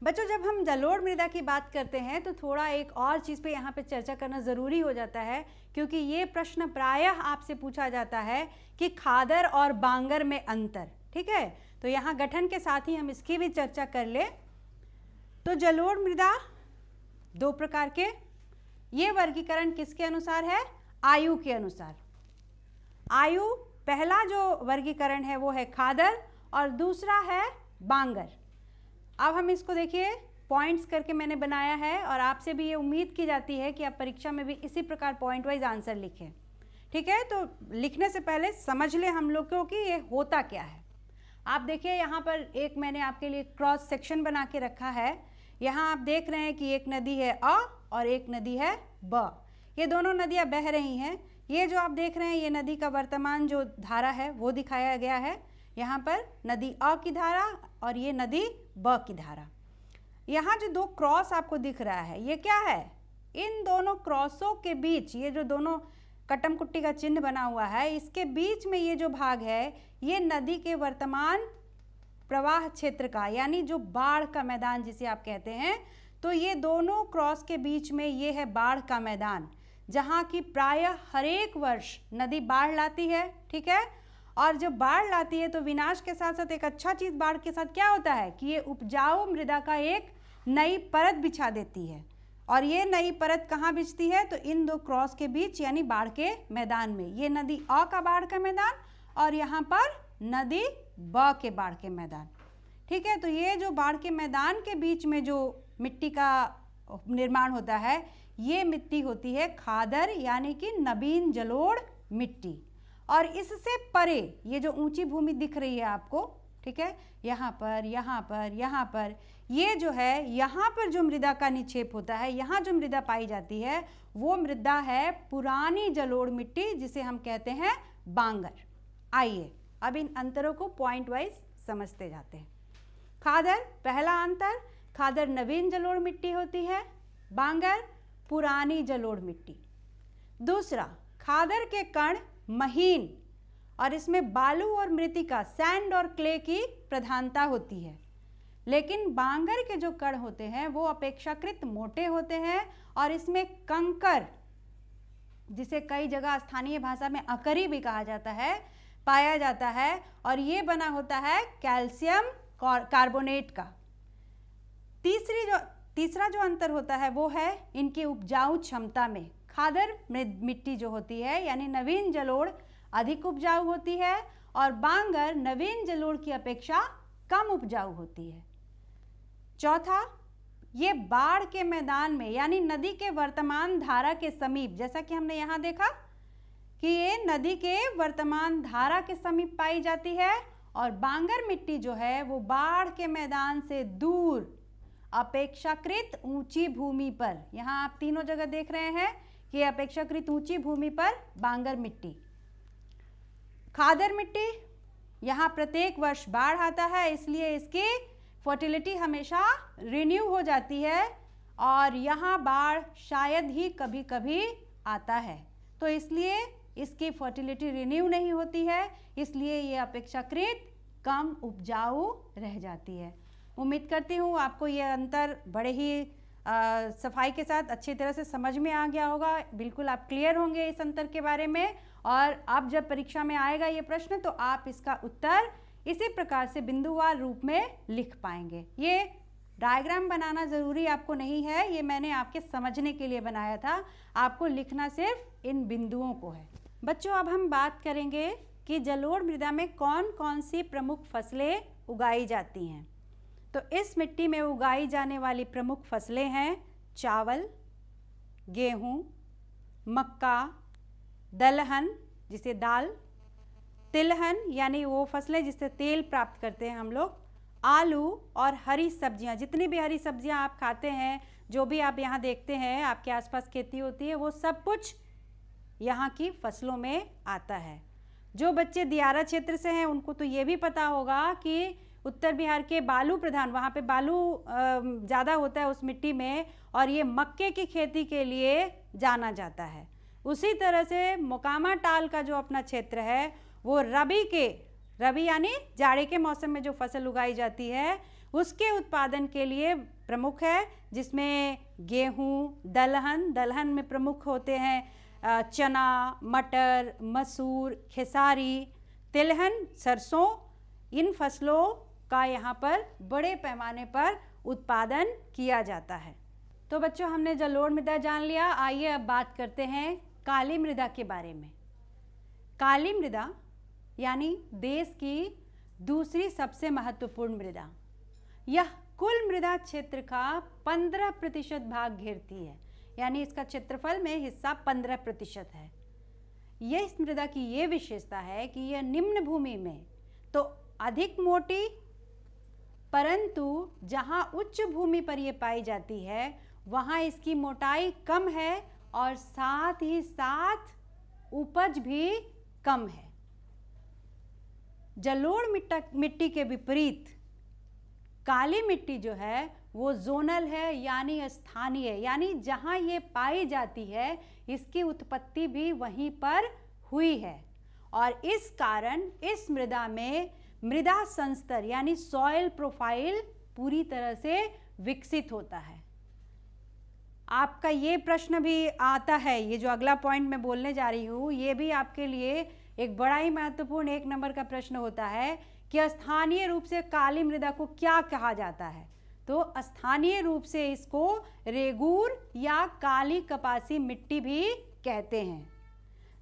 बच्चों, जब हम जलोढ़ मृदा की बात करते हैं तो थोड़ा एक और चीज़ पे यहाँ पे चर्चा करना ज़रूरी हो जाता है, क्योंकि ये प्रश्न प्रायः आपसे पूछा जाता है कि खादर और बांगर में अंतर। ठीक है, तो यहाँ गठन के साथ ही हम इसकी भी चर्चा कर ले। तो जलोढ़ मृदा दो प्रकार के, ये वर्गीकरण किसके अनुसार है? आयु के अनुसार। आयु, पहला जो वर्गीकरण है वो है खादर और दूसरा है बांगर। अब हम इसको देखिए, पॉइंट्स करके मैंने बनाया है और आपसे भी ये उम्मीद की जाती है कि आप परीक्षा में भी इसी प्रकार पॉइंट वाइज आंसर लिखें। ठीक है, तो लिखने से पहले समझ लें हम लोग को कि ये होता क्या है। आप देखिए यहाँ पर एक मैंने आपके लिए क्रॉस सेक्शन बना के रखा है। यहाँ आप देख रहे हैं कि एक नदी है अ और एक नदी है ब। ये दोनों नदियाँ बह रही हैं। ये जो आप देख रहे हैं ये नदी का वर्तमान जो धारा है वो दिखाया गया है। यहाँ पर नदी अ की धारा और ये नदी ब की धारा। यहाँ जो दो क्रॉस आपको दिख रहा है ये क्या है? इन दोनों क्रॉसों के बीच ये जो दोनों कटम कुट्टी का चिन्ह बना हुआ है, इसके बीच में ये जो भाग है ये नदी के वर्तमान प्रवाह क्षेत्र का, यानी जो बाढ़ का मैदान जिसे आप कहते हैं। तो ये दोनों क्रॉस के बीच में ये है बाढ़ का मैदान, जहाँ की प्रायः हर एक वर्ष नदी बाढ़ लाती है। ठीक है, और जब बाढ़ लाती है तो विनाश के साथ साथ एक अच्छा चीज़ बाढ़ के साथ क्या होता है कि ये उपजाऊ मृदा का एक नई परत बिछा देती है। और ये नई परत कहाँ बिछती है? तो इन दो क्रॉस के बीच, यानी बाढ़ के मैदान में। ये नदी अ का बाढ़ का मैदान और यहाँ पर नदी ब के बाढ़ के मैदान। ठीक है, तो ये जो बाढ़ के मैदान के बीच में जो मिट्टी का निर्माण होता है ये मिट्टी होती है खादर, यानी कि नवीन जलोढ़ मिट्टी। और इससे परे ये जो ऊंची भूमि दिख रही है आपको, ठीक है, यहाँ पर, यहाँ पर, यहाँ पर, ये जो है यहाँ पर जो मृदा का निक्षेप होता है, यहाँ जो मृदा पाई जाती है वो मृदा है पुरानी जलोढ़ मिट्टी, जिसे हम कहते हैं बांगर। आइए अब इन अंतरों को पॉइंट वाइज समझते जाते हैं। खादर, पहला अंतर, खादर नवीन जलोढ़ मिट्टी होती है, बांगर पुरानी जलोढ़ मिट्टी। दूसरा, खादर के कण महीन और इसमें बालू और मृतिका, सैंड और क्ले की प्रधानता होती है, लेकिन बांगर के जो कण होते हैं वो अपेक्षाकृत मोटे होते हैं और इसमें कंकर, जिसे कई जगह स्थानीय भाषा में अकरी भी कहा जाता है, पाया जाता है और ये बना होता है कैल्शियम कार्बोनेट का। तीसरा जो अंतर होता है वो है इनकी उपजाऊ क्षमता में। खादर मिट्टी जो होती है यानी नवीन जलोढ़ अधिक उपजाऊ होती है और बांगर नवीन जलोढ़ की अपेक्षा कम उपजाऊ होती है। चौथा, ये बाढ़ के मैदान में यानी नदी के वर्तमान धारा के समीप, जैसा कि हमने यहाँ देखा कि ये नदी के वर्तमान धारा के समीप पाई जाती है और बांगर मिट्टी जो है वो बाढ़ के मैदान से दूर अपेक्षाकृत ऊंची भूमि पर, यहाँ आप तीनों जगह देख रहे हैं कि अपेक्षाकृत ऊंची भूमि पर बांगर मिट्टी। खादर मिट्टी, यहाँ प्रत्येक वर्ष बाढ़ आता है इसलिए इसकी फर्टिलिटी हमेशा रिन्यू हो जाती है और यहाँ बाढ़ शायद ही कभी कभी आता है, तो इसलिए इसकी फर्टिलिटी रिन्यू नहीं होती है, इसलिए ये अपेक्षाकृत कम उपजाऊ रह जाती है। उम्मीद करती हूँ आपको ये अंतर बड़े ही सफाई के साथ अच्छी तरह से समझ में आ गया होगा। बिल्कुल आप क्लियर होंगे इस अंतर के बारे में और अब जब परीक्षा में आएगा ये प्रश्न तो आप इसका उत्तर इसी प्रकार से बिंदुवार रूप में लिख पाएंगे। ये डायग्राम बनाना ज़रूरी आपको नहीं है, ये मैंने आपके समझने के लिए बनाया था, आपको लिखना सिर्फ इन बिंदुओं को है। बच्चों, अब हम बात करेंगे कि जलोढ़ मृदा में कौन कौन सी प्रमुख फसलें उगाई जाती हैं। तो इस मिट्टी में उगाई जाने वाली प्रमुख फसलें हैं चावल, गेहूँ, मक्का, दलहन जिसे दाल, तिलहन यानी वो फसलें जिससे तेल प्राप्त करते हैं हम लोग, आलू और हरी सब्जियां। जितनी भी हरी सब्जियां आप खाते हैं, जो भी आप यहाँ देखते हैं आपके आसपास खेती होती है, वो सब कुछ यहाँ की फसलों में आता है। जो बच्चे दियारा क्षेत्र से हैं उनको तो ये भी पता होगा कि उत्तर बिहार के बालू प्रधान, वहाँ पे बालू ज़्यादा होता है उस मिट्टी में और ये मक्के की खेती के लिए जाना जाता है। उसी तरह से मोकामा टाल का जो अपना क्षेत्र है वो रबी यानी जाड़े के मौसम में जो फसल उगाई जाती है उसके उत्पादन के लिए प्रमुख है, जिसमें गेहूँ, दलहन में प्रमुख होते हैं चना, मटर, मसूर, खेसारी, तिलहन, सरसों। इन फसलों का यहाँ पर बड़े पैमाने पर उत्पादन किया जाता है। तो बच्चों, हमने जलोढ़ मृदा जान लिया। आइए अब बात करते हैं काली मृदा के बारे में। काली मृदा यानी देश की दूसरी सबसे महत्वपूर्ण मृदा, यह कुल मृदा क्षेत्र का 15% भाग घेरती है, यानी इसका क्षेत्रफल में हिस्सा 15% है। यह इस मृदा की ये विशेषता है कि यह निम्न भूमि में तो अधिक मोटी, परंतु जहाँ उच्च भूमि पर यह पाई जाती है वहाँ इसकी मोटाई कम है और साथ ही साथ उपज भी कम है। जलोढ़ मिट्टी के विपरीत काली मिट्टी जो है वो जोनल है, यानी स्थानीय, यानी जहाँ ये पाई जाती है इसकी उत्पत्ति भी वहीं पर हुई है और इस कारण इस मृदा में मृदा संस्तर यानी सॉइल प्रोफाइल पूरी तरह से विकसित होता है। आपका ये प्रश्न भी आता है, ये जो अगला पॉइंट मैं बोलने जा रही हूँ ये भी आपके लिए एक बड़ा ही महत्वपूर्ण 1 नंबर का प्रश्न होता है कि स्थानीय रूप से काली मृदा को क्या कहा जाता है। तो स्थानीय रूप से इसको रेगूर या काली कपासी मिट्टी भी कहते हैं।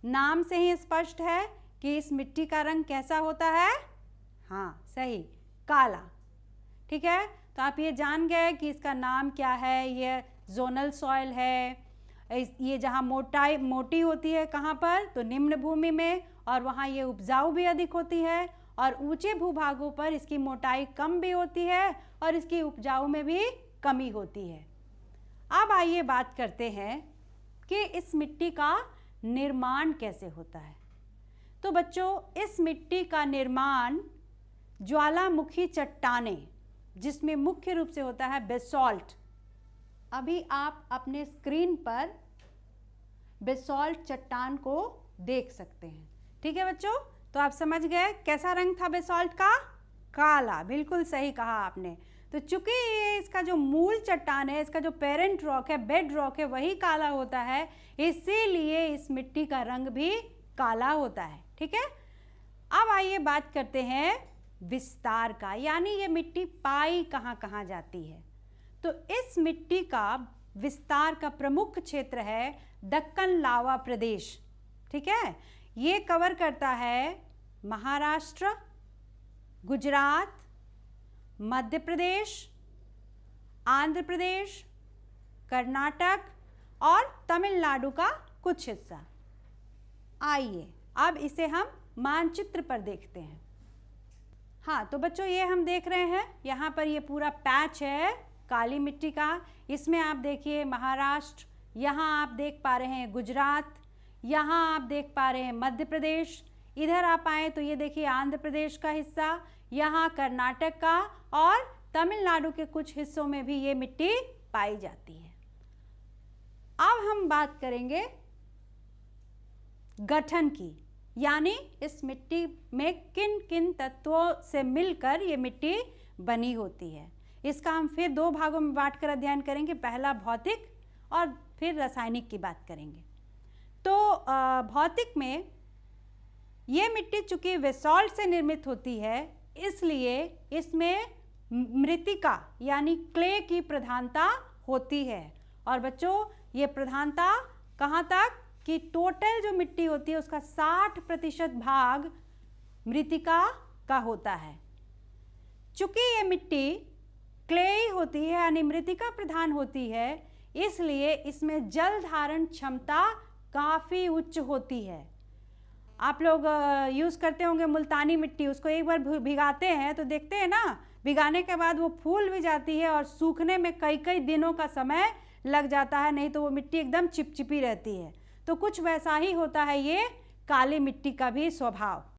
नाम से ही स्पष्ट है कि इस मिट्टी का रंग कैसा होता है। हाँ सही, काला। ठीक है, तो आप ये जान गए कि इसका नाम क्या है। ये जोनल सॉइल है। ये जहाँ मोटी होती है कहाँ पर, तो निम्न भूमि में, और वहाँ ये उपजाऊ भी अधिक होती है और ऊंचे भूभागों पर इसकी मोटाई कम भी होती है और इसकी उपजाऊ में भी कमी होती है। अब आइए बात करते हैं कि इस मिट्टी का निर्माण कैसे होता है। तो बच्चों, इस मिट्टी का निर्माण ज्वालामुखी चट्टानें, जिसमें मुख्य रूप से होता है बेसॉल्ट। अभी आप अपने स्क्रीन पर बेसॉल्ट चट्टान को देख सकते हैं। ठीक है बच्चों, तो आप समझ गए कैसा रंग था बेसॉल्ट का। काला, बिल्कुल सही कहा आपने। तो चूंकि ये इसका जो मूल चट्टान है, इसका जो पेरेंट रॉक है, बेड रॉक है, वही काला होता है, इसीलिए इस मिट्टी का रंग भी काला होता है। ठीक है, अब आइए बात करते हैं विस्तार का, यानी ये मिट्टी पाई कहाँ कहाँ जाती है। तो इस मिट्टी का विस्तार का प्रमुख क्षेत्र है दक्कन लावा प्रदेश। ठीक है, ये कवर करता है महाराष्ट्र, गुजरात, मध्य प्रदेश, आंध्र प्रदेश, कर्नाटक और तमिलनाडु का कुछ हिस्सा। आइए अब इसे हम मानचित्र पर देखते हैं। हाँ, तो बच्चों ये हम देख रहे हैं, यहाँ पर ये पूरा पैच है काली मिट्टी का। इसमें आप देखिए महाराष्ट्र, यहाँ आप देख पा रहे हैं गुजरात, यहाँ आप देख पा रहे हैं मध्य प्रदेश, इधर आप आए तो ये देखिए आंध्र प्रदेश का हिस्सा, यहाँ कर्नाटक का, और तमिलनाडु के कुछ हिस्सों में भी ये मिट्टी पाई जाती है। अब हम बात करेंगे गठन की, यानी इस मिट्टी में किन किन तत्वों से मिलकर ये मिट्टी बनी होती है। इसका हम फिर 2 भागों में बांटकर अध्ययन करेंगे, पहला भौतिक और फिर रासायनिक की बात करेंगे। तो भौतिक में ये मिट्टी चूंकि बेसॉल्ट से निर्मित होती है, इसलिए इसमें मृत्तिका यानी क्ले की प्रधानता होती है। और बच्चों ये प्रधानता कहाँ तक कि टोटल जो मिट्टी होती है उसका 60% भाग मृत्तिका का होता है। चूंकि ये मिट्टी क्ले होती है यानी मृत्तिका प्रधान होती है, इसलिए इसमें जल धारण क्षमता काफ़ी उच्च होती है। आप लोग यूज़ करते होंगे मुल्तानी मिट्टी, उसको एक बार भिगाते हैं तो देखते हैं ना, भिगाने के बाद वो फूल भी जाती है और सूखने में कई कई दिनों का समय लग जाता है, नहीं तो वो मिट्टी एकदम चिपचिपी रहती है। तो कुछ वैसा ही होता है ये काली मिट्टी का भी स्वभाव।